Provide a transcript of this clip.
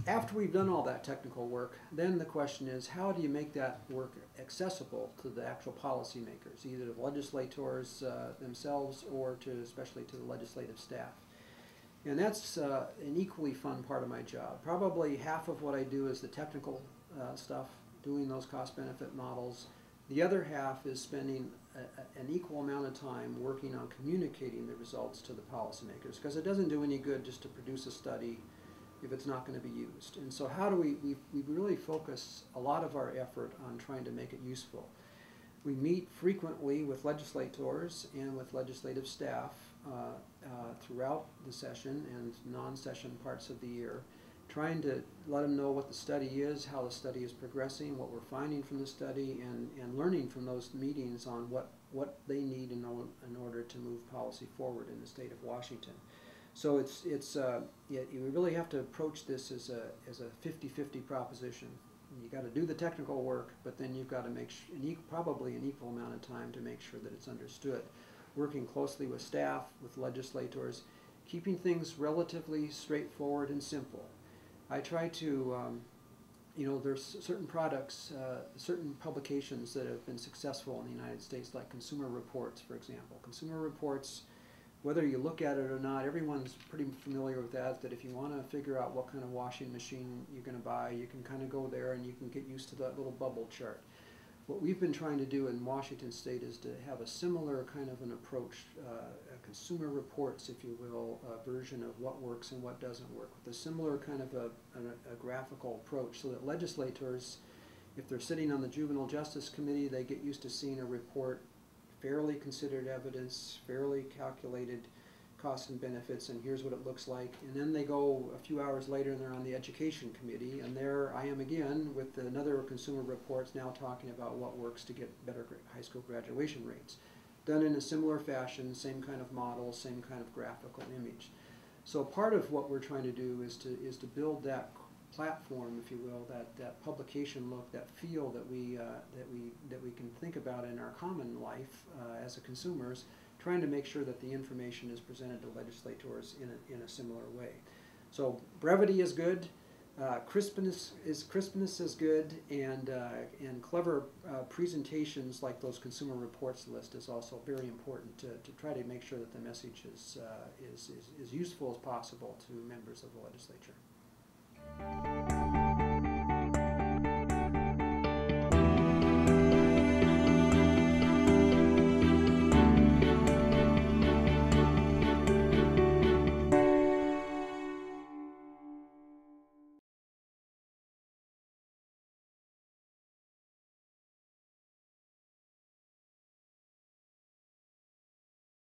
After we've done all that technical work, then the question is, how do you make that work accessible to the actual policymakers, either the legislators themselves or especially to the legislative staff? And that's an equally fun part of my job. Probably half of what I do is the technical stuff, doing those cost-benefit models. The other half is spending an equal amount of time working on communicating the results to the policymakers, because it doesn't do any good just to produce a study if it's not going to be used. And so how do we really focus a lot of our effort on trying to make it useful. We meet frequently with legislators and with legislative staff throughout the session and non-session parts of the year, trying to let them know what the study is, how the study is progressing, what we're finding from the study, and learning from those meetings on what they need in order to move policy forward in the state of Washington. So you really have to approach this as a 50-50 proposition. You got to do the technical work, but then you've got to make probably an equal amount of time to make sure that it's understood. Working closely with staff, with legislators, keeping things relatively straightforward and simple. I try to, there's certain products, certain publications that have been successful in the United States, like Consumer Reports, for example. Consumer Reports, whether you look at it or not, everyone's pretty familiar with that if you want to figure out what kind of washing machine you're going to buy, you can kind of go there and you can get used to that little bubble chart. What we've been trying to do in Washington State is to have a similar kind of an approach, a Consumer Reports, if you will, version of what works and what doesn't work, with a similar kind of a graphical approach, so that legislators, if they're sitting on the Juvenile Justice Committee, they get used to seeing a report, fairly considered evidence, fairly calculated costs and benefits, and here's what it looks like. And then they go a few hours later and they're on the Education Committee, and there I am again with another Consumer Reports, now talking about what works to get better high school graduation rates. Done in a similar fashion, same kind of model, same kind of graphical image. So part of what we're trying to do is to build that platform, if you will, that publication look, that feel that we can think about in our common life as a consumers, trying to make sure that the information is presented to legislators in a similar way. So brevity is good, crispness is good, and clever presentations like those Consumer Reports list is also very important to try to make sure that the message is useful as possible to members of the legislature.